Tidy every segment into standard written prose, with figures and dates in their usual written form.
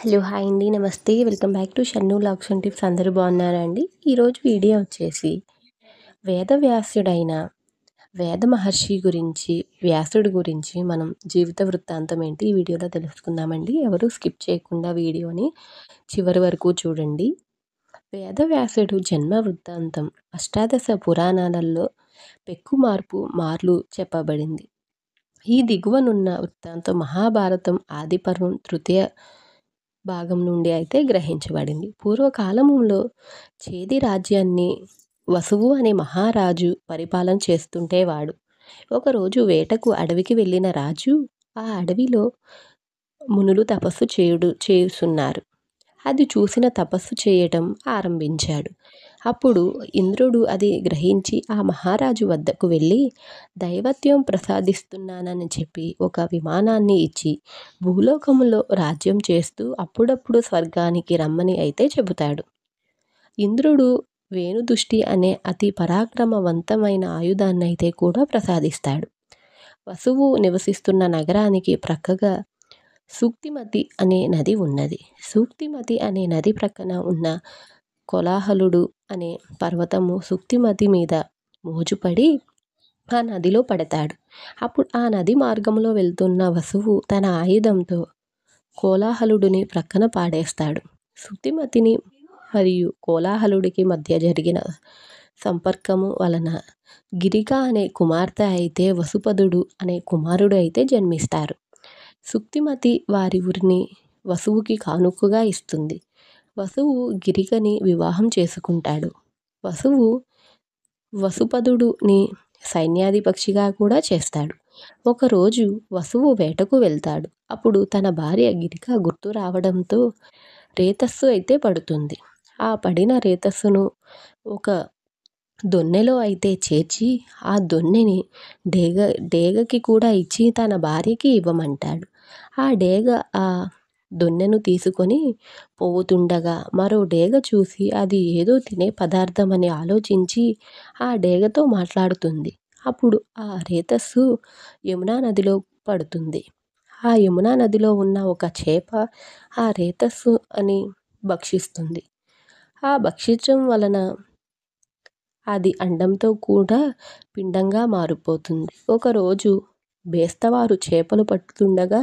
Hello! Hi అండి. నమస్తే. Welcome back to Shannu vlogs and tips. అందరూ బాగున్నారా అండి? ఈరోజు వీడియో వచ్చేసి వేదవ్యాసుడైన వేద మహర్షి గురించి, వ్యాసుడి గురించి మనం జీవిత వృత్తాంతం ఏంటి ఈ వీడియోలో తెలుసుకుందామండి. ఎవరు స్కిప్ చేయకుండా వీడియోని చివరి వరకు చూడండి. వేదవ్యాసుడు జన్మ వృత్తాంతం అష్టాదశ పురాణాలలో పెక్కు మార్లు చెప్పబడింది. ఈ దిగువనున్న వృత్తాంతం మహాభారతం ఆదిపర్వం తృతీయ భాగం నుండి అయితే గ్రహించబడింది. పూర్వకాలంలో చేది రాజ్యాన్ని వసువు అనే మహారాజు పరిపాలన చేస్తుంటేవాడు. ఒకరోజు వేటకు అడవికి వెళ్ళిన రాజు ఆ అడవిలో మునులు తపస్సు చేస్తున్నారు. అది చూసిన తపస్సు చేయటం ఆరంభించాడు. అప్పుడు ఇంద్రుడు అది గ్రహించి ఆ మహారాజు వద్దకు వెళ్ళి దైవత్వం ప్రసాదిస్తున్నానని చెప్పి ఒక విమానాన్ని ఇచ్చి భూలోకములో రాజ్యం చేస్తూ అప్పుడప్పుడు స్వర్గానికి రమ్మని అయితే చెబుతాడు. ఇంద్రుడు వేణుదృష్టి అనే అతి పరాక్రమవంతమైన ఆయుధాన్ని అయితే కూడా ప్రసాదిస్తాడు. వసువు నివసిస్తున్న నగరానికి ప్రక్కగా సూక్తిమతి అనే నది ఉన్నది. సూక్తిమతి అనే నది ప్రక్కన ఉన్న కోలాహలుడు అనే పర్వతము సూక్తిమతి మీద మోజుపడి ఆ నదిలో పడతాడు. అప్పుడు ఆ నది మార్గంలో వెళ్తున్న వసువు తన ఆయుధంతో కోలాహలుడిని ప్రక్కన పాడేస్తాడు. సూక్తిమతిని మరియు కోలాహలుడికి మధ్య జరిగిన సంపర్కము వలన గిరిక అనే కుమార్తె అయితే వసుపదుడు అనే కుమారుడు అయితే జన్మిస్తారు. సూక్తిమతి వారి ఊరిని వసువుకి కానుకగా ఇస్తుంది. వసువు గిరికని వివాహం చేసుకుంటాడు. వసువు వసుపదుడుని సైన్యాధిపక్షిగా కూడా చేస్తాడు. ఒకరోజు వసువు వేటకు వెళ్తాడు. అప్పుడు తన భార్య గిరిక గుర్తు రావడంతో రేతస్సు అయితే పడుతుంది. ఆ పడిన రేతస్సును ఒక దొన్నెలో అయితే చేర్చి ఆ దొన్నెని డేగకి కూడా ఇచ్చి తన భార్యకి ఇవ్వమంటాడు. ఆ డేగ ఆ దొన్నెను తీసుకొని పోతుండగా మరో డేగ చూసి అది ఏదో తినే పదార్థం అని ఆలోచించి ఆ డేగతో మాట్లాడుతుంది. అప్పుడు ఆ రేతస్సు యమునా నదిలో పడుతుంది. ఆ యమునా నదిలో ఉన్న ఒక చేప ఆ రేతస్సు అని భక్షిస్తుంది. ఆ భక్షించడం వలన అది అండంతో కూడా పిండంగా మారిపోతుంది. ఒకరోజు బేస్తవారు చేపలు పట్టుతుండగా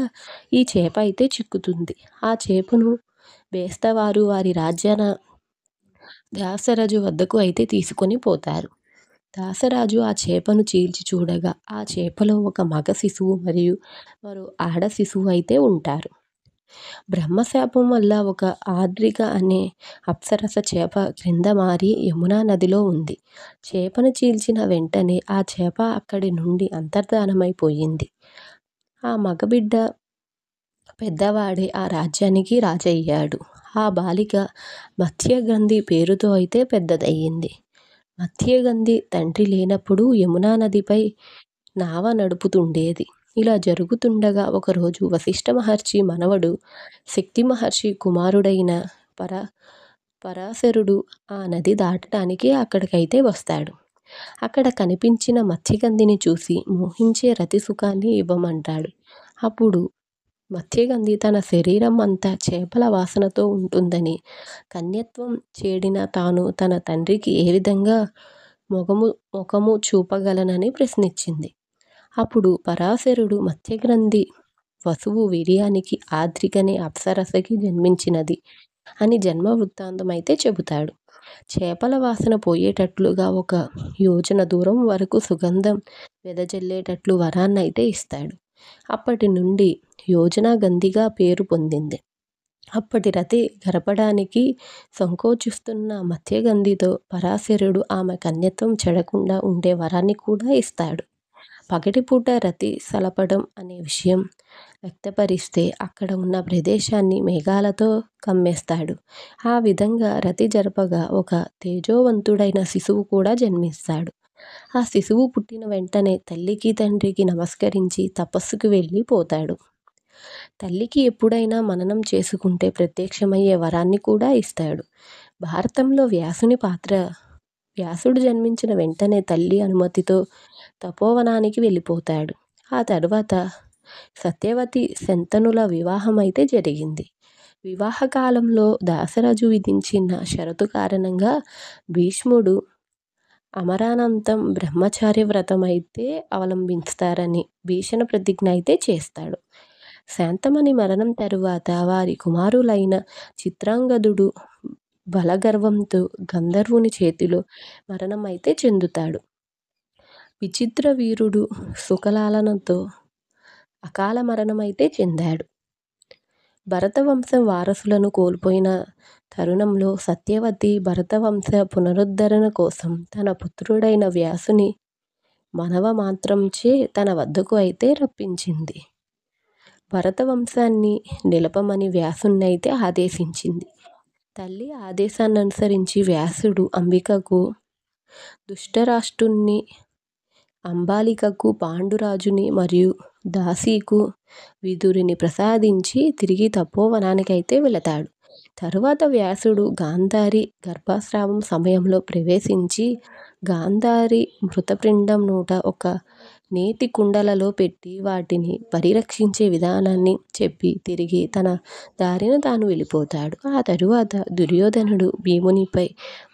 ఈ చేప అయితే చిక్కుతుంది. ఆ చేపను బేస్తవారు వారి రాజ్యాన దాసరాజు వద్దకు అయితే తీసుకొని పోతారు. దాసరాజు ఆ చేపను చీల్చి చూడగా ఆ చేపలో ఒక మగ శిశువు మరియు మరో ఆడ శిశువు అయితే ఉంటారు. బ్రహ్మశాపం వల్ల ఒక ఆద్రిక అనే అప్సరస చేప క్రింద మారి యమునా నదిలో ఉంది. చేపను చీల్చిన వెంటనే ఆ చేప అక్కడి నుండి అంతర్ధానమైపోయింది. ఆ మగబిడ్డ పెద్దవాడే ఆ రాజ్యానికి రాజయ్యాడు. ఆ బాలిక మత్స్యగంధి పేరుతో అయితే పెద్దదయ్యింది. మత్స్యగంధి తండ్రి లేనప్పుడు యమునా నదిపై నావ నడుపుతుండేది. ఇలా జరుగుతుండగా ఒకరోజు వశిష్ఠ మహర్షి మనవడు శక్తి మహర్షి కుమారుడైన పరాశరుడు ఆ నది దాటడానికి అక్కడికైతే వస్తాడు. అక్కడ కనిపించిన మత్స్యగంధిని చూసి మోహించే రతి సుఖాన్ని ఇవ్వమంటాడు. అప్పుడు మత్స్యగంధి తన శరీరం అంతా చేపల వాసనతో ఉంటుందని, కన్యత్వం చేడిన తాను తన తండ్రికి ఏ విధంగా ముఖము చూపగలనని ప్రశ్నించింది. అప్పుడు పరాశరుడు మత్స్యగంధి వసువు వీర్యానికి ఆద్రికనే అప్సరసకి జన్మించినది అని జన్మ వృత్తాంతం అయితే చెబుతాడు. చేపల వాసన పోయేటట్లుగా ఒక యోజన దూరం వరకు సుగంధం వెదజల్లేటట్లు వరాన్నైతే ఇస్తాడు. అప్పటి నుండి యోజన గంధిగా పేరు పొందింది. అప్పటి రతి గరపడానికి సంకోచిస్తున్న మత్స్యగంధితో పరాశరుడు ఆమె కన్యత్వం చెడకుండా ఉండే వరాన్ని కూడా ఇస్తాడు. పగటిపూట రతి సలపడం అనే విషయం వ్యక్తపరిస్తే అక్కడ ఉన్న ప్రదేశాన్ని మేఘాలతో కమ్మేస్తాడు. ఆ విధంగా రతి జరపగా ఒక తేజోవంతుడైన శిశువు కూడా జన్మిస్తాడు. ఆ శిశువు పుట్టిన వెంటనే తల్లికి తండ్రికి నమస్కరించి తపస్సుకు వెళ్ళిపోతాడు. తల్లికి ఎప్పుడైనా మననం చేసుకుంటే ప్రత్యక్షమయ్యే వరాన్ని కూడా ఇస్తాడు. భారతంలో వ్యాసుని పాత్ర వ్యాసుడు జన్మించిన వెంటనే తల్లి అనుమతితో తపోవనానికి వెళ్ళిపోతాడు. ఆ తర్వాత సత్యవతి శంతనుల వివాహం అయితే జరిగింది. వివాహ కాలంలో దాసరాజు విధించిన షరతు కారణంగా భీష్ముడు అమరానంతం బ్రహ్మచార్య వ్రతం అయితే అవలంబిస్తారని భీషణ ప్రతిజ్ఞ అయితే చేస్తాడు. శాంతమణి మరణం తరువాత వారి కుమారులైన చిత్రాంగదుడు బలగర్వంతో గంధర్వుని చేతిలో మరణం అయితే చెందుతాడు. విచిత్ర వీరుడు సుఖలాలనతో అకాల మరణం అయితే చెందాడు. భరతవంశం వారసులను కోల్పోయిన తరుణంలో సత్యవతి భరతవంశ పునరుద్ధరణ కోసం తన పుత్రుడైన వ్యాసుని మనవ మాత్రంచే తన వద్దకు అయితే రప్పించింది. భరతవంశాన్ని నిలపమని వ్యాసున్నైతే ఆదేశించింది. తల్లి ఆదేశాన్ని అనుసరించి వ్యాసుడు అంబికకు, ధృతరాష్ట్రుని, అంబాలికకు, పాండురాజుని మరియు దాసీకు విదురుని ప్రసాదించి తిరిగి తపోవనానికైతే వెళతాడు. తరువాత వ్యాసుడు గాంధారి గర్భస్రావం సమయంలో ప్రవేశించి గాంధారి మృతపిండం నూట ఒక నేతి కుండలలో పెట్టి వాటిని పరిరక్షించే విధానాన్ని చెప్పి తిరిగి తన దారిన తాను వెళ్ళిపోతాడు. ఆ తరువాత దుర్యోధనుడు భీమునిపై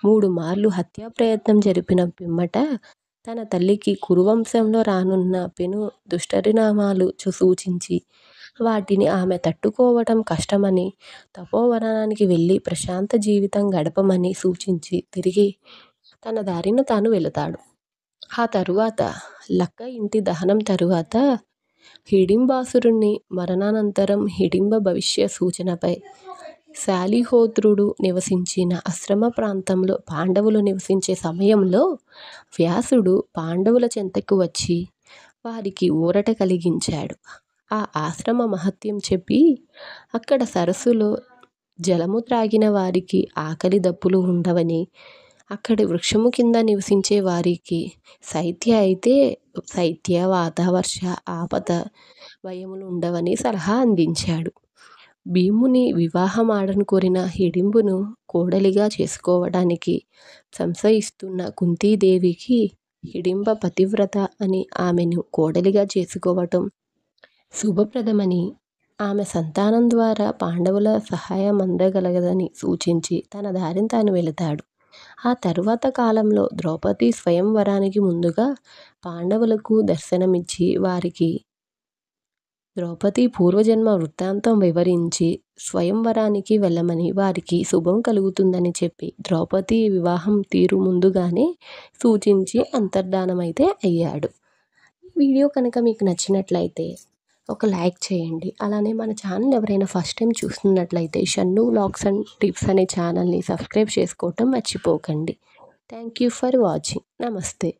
3 మార్లు హత్యా ప్రయత్నం జరిపిన పిమ్మట తన తల్లికి కురువంశంలో రానున్న పెను దుష్పరిణామాలు సూచించి వాటిని ఆమె తట్టుకోవటం కష్టమని తపోవనానికి వెళ్ళి ప్రశాంత జీవితం గడపమని సూచించి తిరిగి తన దారిన తాను వెళతాడు. ఆ తరువాత లక్క ఇంటి దహనం తరువాత హిడింబాసురుని మరణానంతరం హిడింబ భవిష్య సూచనపై శాలిహోత్రుడు నివసించిన ఆశ్రమ ప్రాంతంలో పాండవులు నివసించే సమయంలో వ్యాసుడు పాండవుల చెంతకు వచ్చి వారికి ఊరట కలిగించాడు. ఆ ఆశ్రమ మహత్యం చెప్పి అక్కడ సరస్సులో జలము త్రాగిన వారికి ఆకలి దప్పులు ఉండవని, అక్కడి వృక్షము కింద నివసించే వారికి శైత్య వాతావర్ష ఆపద భయములు ఉండవని సలహా అందించాడు. భీముని వివాహమాడను కోరిన హిడింబును కోడలిగా చేసుకోవడానికి సంశయిస్తున్న కుంతీదేవికి హిడింబ పతివ్రత అని ఆమెను కోడలిగా చేసుకోవటం శుభప్రదమని, ఆమె సంతానం ద్వారా పాండవుల సహాయం అందగలగదని సూచించి తన దారిన తాను వెళతాడు. ఆ తరువాత కాలంలో ద్రౌపది స్వయంవరానికి ముందుగా పాండవులకు దర్శనమిచ్చి వారికి ద్రౌపది పూర్వజన్మ వృత్తాంతం వివరించి స్వయంవరానికి వెళ్ళమని వారికి శుభం కలుగుతుందని చెప్పి ద్రౌపది వివాహం తీరు ముందుగానే సూచించి అంతర్ధానమైతే అయ్యాడు. వీడియో కనుక మీకు నచ్చినట్లయితే ఒక లైక్ చేయండి. అలానే మన ఛానల్ ఎవరైనా ఫస్ట్ టైం చూస్తున్నట్లయితే షన్ను వ్లాగ్స్ అండ్ టిప్స్ అనే ఛానల్ని సబ్స్క్రైబ్ చేసుకోవటం మర్చిపోకండి. Thank you for watching. నమస్తే.